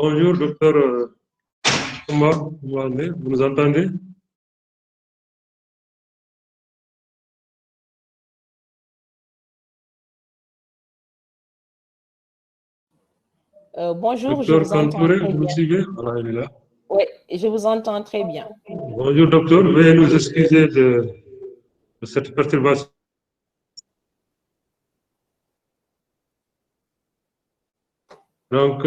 Bonjour, docteur Koumba, vous nous entendez? Bonjour, docteur je vous entends Kantouré, très vous nous bien. suivez? Voilà, il est là. Oui, je vous entends très bien. Bonjour, docteur. Veuillez nous excuser de cette perturbation. Donc,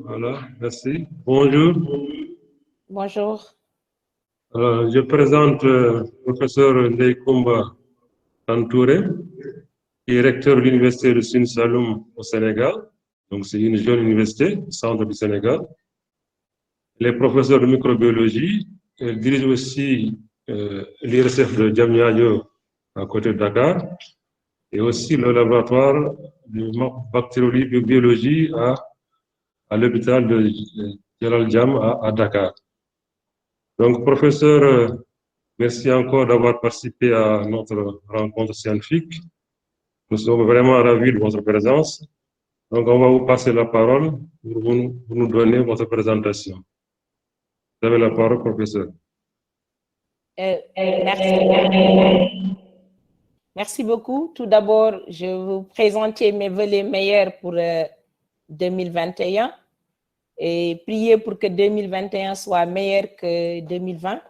voilà, merci. Bonjour. Bonjour. Je présente le professeur Ndeye Koumba Kantouré, qui est recteur de l'université de Sine Saloum au Sénégal. Donc, c'est une jeune université au centre du Sénégal. Il est professeur de microbiologie. Il dirige aussi l'IRSF de Diamniadio à côté de Dakar et aussi le laboratoire de bactériologie à l'hôpital de Djalal Diam à Dakar. Donc, professeur, merci encore d'avoir participé à notre rencontre scientifique. Nous sommes vraiment ravis de votre présence. Donc, on va vous passer la parole pour vous nous donner votre présentation. Vous avez la parole, professeur. Merci. Merci beaucoup. Tout d'abord, je vais vous présenter mes vœux les meilleurs pour 2021 et prier pour que 2021 soit meilleur que 2020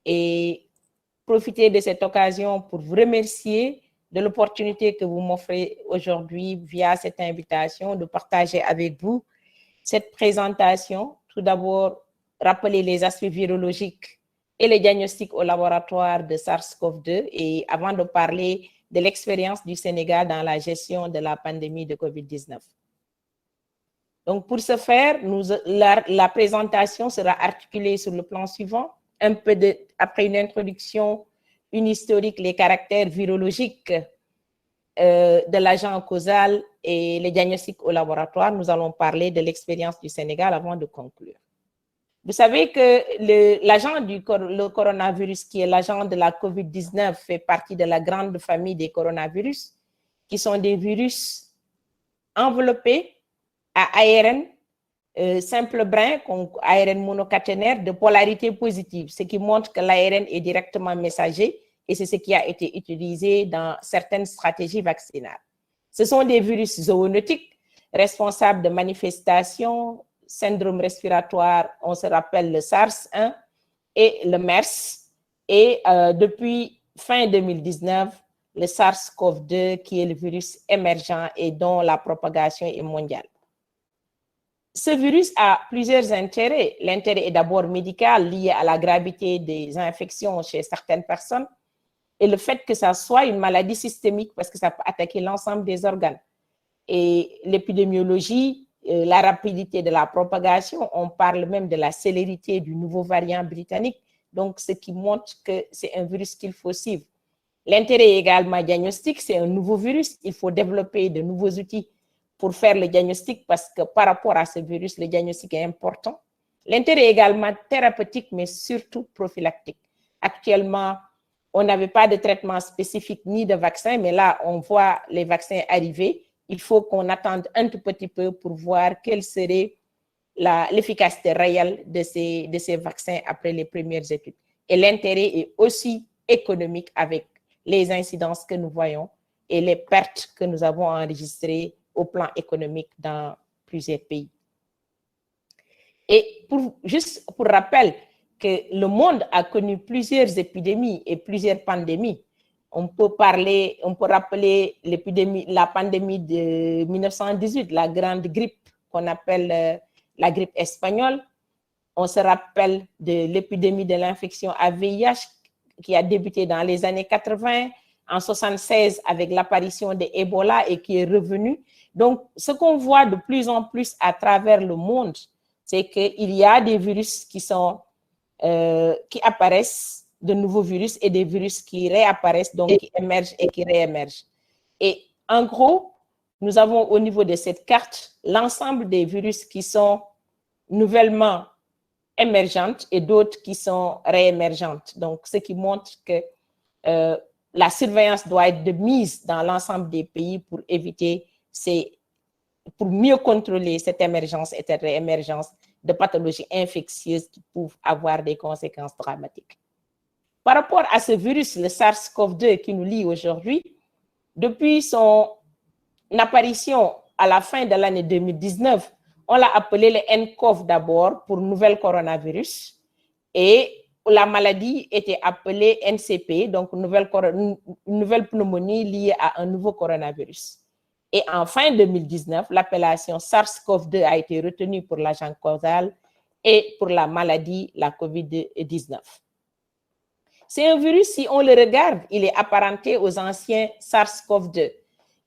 et profiter de cette occasion pour vous remercier de l'opportunité que vous m'offrez aujourd'hui via cette invitation de partager avec vous cette présentation. Tout d'abord, rappeler les aspects virologiques et les diagnostics au laboratoire de SARS-CoV-2 et avant de parler de l'expérience du Sénégal dans la gestion de la pandémie de COVID-19. Donc, pour ce faire, la présentation sera articulée sur le plan suivant. Après une introduction, une historique, les caractères virologiques de l'agent causal et les diagnostics au laboratoire, nous allons parler de l'expérience du Sénégal avant de conclure. Vous savez que l'agent le coronavirus, qui est l'agent de la COVID-19, fait partie de la grande famille des coronavirus, qui sont des virus enveloppés à ARN simple brin, ARN monocaténaire de polarité positive, ce qui montre que l'ARN est directement messager et c'est ce qui a été utilisé dans certaines stratégies vaccinales. Ce sont des virus zoonotiques responsables de manifestations, syndrome respiratoire, on se rappelle le SARS-1 et le MERS, et depuis fin 2019, le SARS-CoV-2 qui est le virus émergent et dont la propagation est mondiale. Ce virus a plusieurs intérêts. L'intérêt est d'abord médical, lié à la gravité des infections chez certaines personnes, et le fait que ça soit une maladie systémique parce que ça peut attaquer l'ensemble des organes. Et l'épidémiologie, la rapidité de la propagation, on parle même de la célérité du nouveau variant britannique, donc ce qui montre que c'est un virus qu'il faut suivre. L'intérêt est également diagnostique, c'est un nouveau virus, il faut développer de nouveaux outils pour faire le diagnostic parce que par rapport à ce virus, le diagnostic est important. L'intérêt est également thérapeutique, mais surtout prophylactique. Actuellement, on n'avait pas de traitement spécifique ni de vaccin, mais là, on voit les vaccins arriver. Il faut qu'on attende un tout petit peu pour voir quelle serait l'efficacité réelle de ces vaccins après les premières études. Et l'intérêt est aussi économique avec les incidences que nous voyons et les pertes que nous avons enregistrées au plan économique dans plusieurs pays. Et juste pour rappel que le monde a connu plusieurs épidémies et plusieurs pandémies. On peut rappeler la pandémie de 1918, la grande grippe qu'on appelle la grippe espagnole. On se rappelle de l'épidémie de l'infection à VIH qui a débuté dans les années 80, en 76 avec l'apparition de Ebola et qui est revenu. Donc, ce qu'on voit de plus en plus à travers le monde, c'est qu'il y a des virus qui apparaissent, de nouveaux virus et des virus qui réapparaissent, donc qui émergent et qui réémergent. Et en gros, nous avons au niveau de cette carte l'ensemble des virus qui sont nouvellement émergentes et d'autres qui sont réémergentes. Donc, ce qui montre que la surveillance doit être de mise dans l'ensemble des pays pour éviter ces pour mieux contrôler cette émergence et cette réémergence de pathologies infectieuses qui peuvent avoir des conséquences dramatiques. Par rapport à ce virus, le SARS-CoV-2 qui nous lie aujourd'hui, depuis son apparition à la fin de l'année 2019, on l'a appelé le nCoV d'abord pour nouvel coronavirus et la maladie était appelée NCP, donc nouvelle pneumonie liée à un nouveau coronavirus. Et en fin 2019, l'appellation SARS-CoV-2 a été retenue pour l'agent causal et pour la maladie, la COVID-19. C'est un virus, si on le regarde, il est apparenté aux anciens SARS-CoV-2.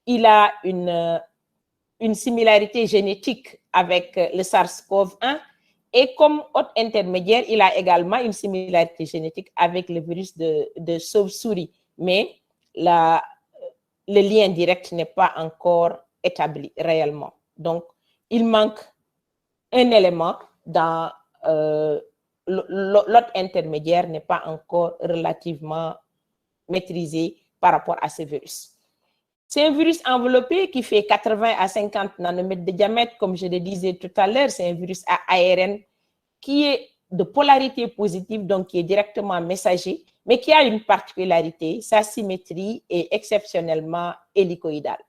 Il a une similarité génétique avec le SARS-CoV-1 et comme hôte intermédiaire, il a également une similarité génétique avec le virus de chauve-souris. Mais le lien direct n'est pas encore établi réellement. Donc, il manque un élément dans l'hôte intermédiaire n'est pas encore relativement maîtrisé par rapport à ce virus. C'est un virus enveloppé qui fait 80 à 50 nanomètres de diamètre, comme je le disais tout à l'heure. C'est un virus à ARN qui est de polarité positive, donc qui est directement messager, mais qui a une particularité, sa symétrie est exceptionnellement hélicoïdale.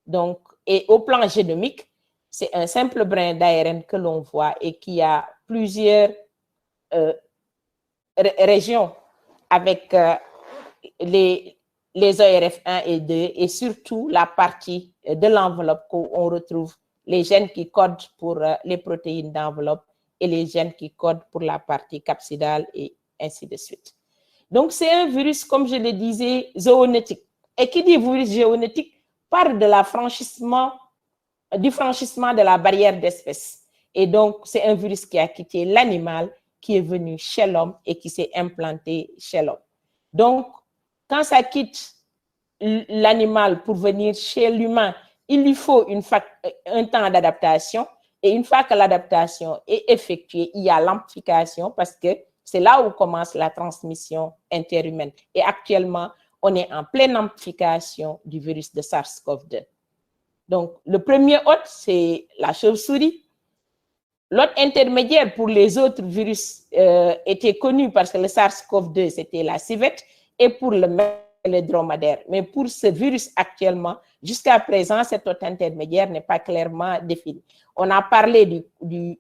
Donc, et au plan génomique, c'est un simple brin d'ARN que l'on voit et qui a plusieurs régions avec les ORF1 et 2 et surtout la partie de l'enveloppe où on retrouve les gènes qui codent pour les protéines d'enveloppe et les gènes qui codent pour la partie capsidale et ainsi de suite. Donc, c'est un virus, comme je le disais, zoonotique. Et qui dit virus zoonotique parle de du franchissement de la barrière d'espèce. Et donc, c'est un virus qui a quitté l'animal, qui est venu chez l'homme et qui s'est implanté chez l'homme. Donc, quand ça quitte l'animal pour venir chez l'humain, il lui faut un temps d'adaptation. Et une fois que l'adaptation est effectuée, il y a l'amplification parce que c'est là où commence la transmission interhumaine. Et actuellement, on est en pleine amplification du virus de SARS-CoV-2. Donc, le premier hôte, c'est la chauve-souris. L'hôte intermédiaire pour les autres virus était connu parce que le SARS-CoV-2, c'était la civette, et pour le dromadaire. Mais pour ce virus actuellement, jusqu'à présent, cet hôte intermédiaire n'est pas clairement défini. On a parlé du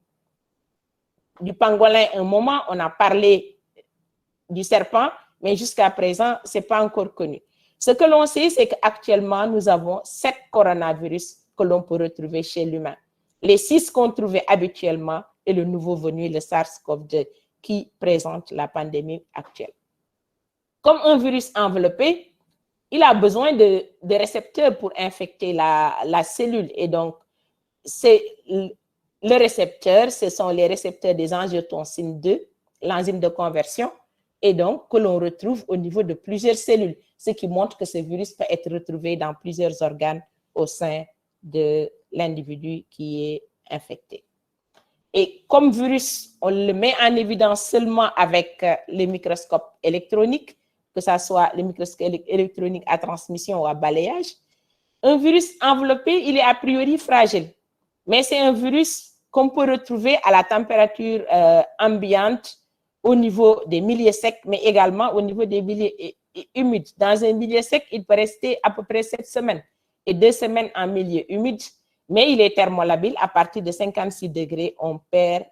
pangolin un moment, on a parlé du serpent, mais jusqu'à présent, ce n'est pas encore connu. Ce que l'on sait, c'est qu'actuellement, nous avons 7 coronavirus que l'on peut retrouver chez l'humain. Les 6 qu'on trouvait habituellement et le nouveau venu, le SARS-CoV-2, qui présente la pandémie actuelle. Comme un virus enveloppé, il a besoin de récepteurs pour infecter la cellule. Et donc, le récepteur, ce sont les récepteurs des angiotensine 2, l'enzyme de conversion, et donc que l'on retrouve au niveau de plusieurs cellules, ce qui montre que ce virus peut être retrouvé dans plusieurs organes au sein de l'individu qui est infecté. Et comme virus, on le met en évidence seulement avec les microscopes électroniques, que ce soit les microscopes électroniques à transmission ou à balayage. Un virus enveloppé, il est a priori fragile, mais c'est un virus qu'on peut retrouver à la température ambiante au niveau des milieux secs, mais également au niveau des milieux humides. Dans un milieu sec, il peut rester à peu près 7 semaines et 2 semaines en milieu humide, mais il est thermolabile. À partir de 56 degrés, on perd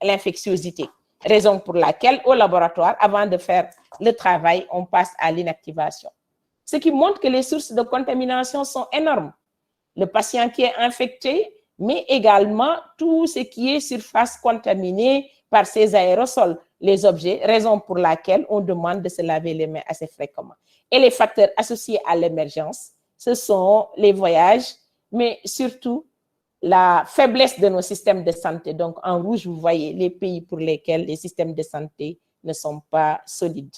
l'infectiosité. Raison pour laquelle, au laboratoire, avant de faire le travail, on passe à l'inactivation. Ce qui montre que les sources de contamination sont énormes. Le patient qui est infecté, mais également tout ce qui est surface contaminée par ces aérosols, les objets, raison pour laquelle on demande de se laver les mains assez fréquemment. Et les facteurs associés à l'émergence, ce sont les voyages, mais surtout la faiblesse de nos systèmes de santé. Donc, en rouge, vous voyez les pays pour lesquels les systèmes de santé ne sont pas solides.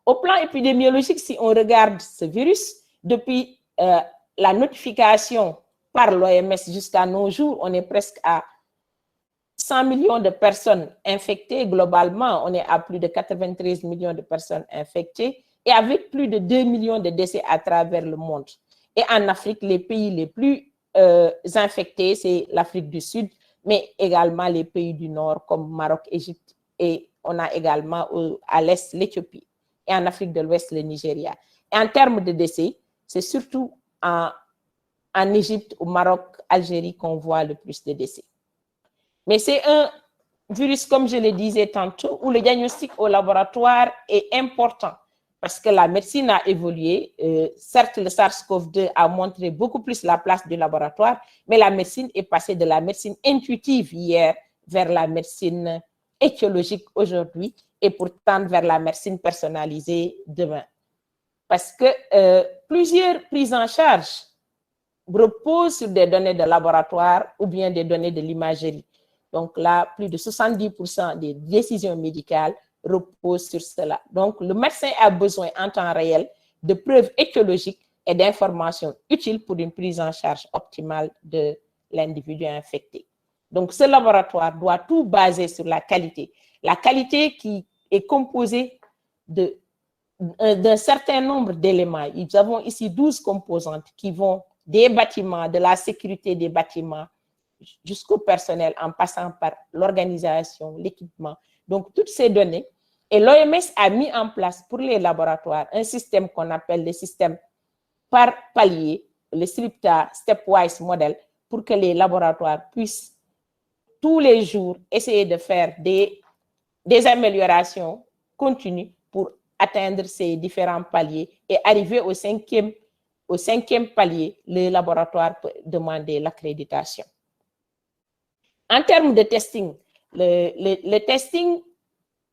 Au plan épidémiologique, si on regarde ce virus, depuis la notification par l'OMS jusqu'à nos jours, on est presque à 100 millions de personnes infectées. Globalement, on est à plus de 93 millions de personnes infectées et avec plus de 2 millions de décès à travers le monde. Et en Afrique, les pays les plus infectés, c'est l'Afrique du Sud, mais également les pays du Nord comme Maroc, Égypte, et on a également à l'Est l'Éthiopie, et en Afrique de l'Ouest le Nigeria. Et en termes de décès, c'est surtout en Égypte, au Maroc, Algérie qu'on voit le plus de décès. Mais c'est un virus, comme je le disais tantôt, où le diagnostic au laboratoire est important parce que la médecine a évolué. Certes, le SARS-CoV-2 a montré beaucoup plus la place du laboratoire, mais la médecine est passée de la médecine intuitive hier vers la médecine étiologique aujourd'hui et pourtant vers la médecine personnalisée demain. Parce que plusieurs prises en charge reposent sur des données de laboratoire ou bien des données de l'imagerie. Donc là, plus de 70% des décisions médicales reposent sur cela. Donc, le médecin a besoin en temps réel de preuves étiologiques et d'informations utiles pour une prise en charge optimale de l'individu infecté. Donc, ce laboratoire doit tout baser sur la qualité. La qualité qui est composée d'un certain nombre d'éléments. Nous avons ici 12 composantes qui vont des bâtiments, de la sécurité des bâtiments, jusqu'au personnel, en passant par l'organisation, l'équipement. Donc, toutes ces données. Et l'OMS a mis en place pour les laboratoires un système qu'on appelle le système par palier, le SLIPTA Stepwise Model, pour que les laboratoires puissent tous les jours essayer de faire des améliorations continues pour atteindre ces différents paliers et arriver au cinquième palier, le laboratoire peut demander l'accréditation. En termes de testing, le testing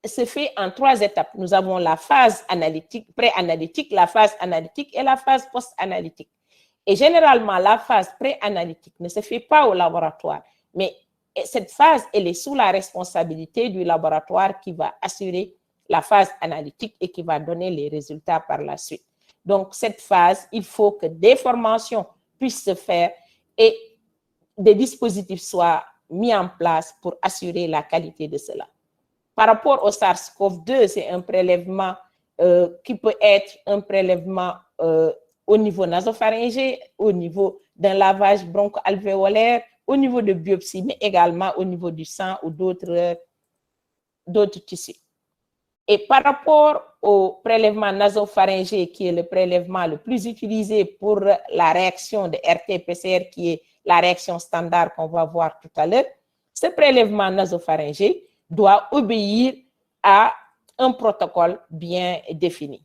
se fait en 3 étapes. Nous avons la phase analytique, pré-analytique, la phase analytique et la phase post-analytique. Et généralement, la phase pré-analytique ne se fait pas au laboratoire, mais cette phase, elle est sous la responsabilité du laboratoire qui va assurer la phase analytique et qui va donner les résultats par la suite. Donc, cette phase, il faut que des formations puissent se faire et des dispositifs soient mis en place pour assurer la qualité de cela. Par rapport au SARS-CoV-2, c'est un prélèvement qui peut être un prélèvement au niveau nasopharyngé, au niveau d'un lavage broncho-alvéolaire, au niveau de biopsie, mais également au niveau du sang ou d'autres tissus. Et par rapport au prélèvement nasopharyngé, qui est le prélèvement le plus utilisé pour la réaction de RT-PCR, qui est la réaction standard qu'on va voir tout à l'heure, ce prélèvement nasopharyngé doit obéir à un protocole bien défini.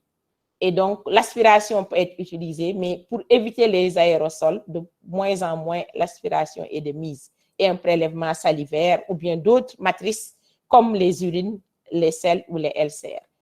Et donc, l'aspiration peut être utilisée, mais pour éviter les aérosols, de moins en moins, l'aspiration est de mise. Et un prélèvement salivaire ou bien d'autres matrices comme les urines, les selles ou les LCR.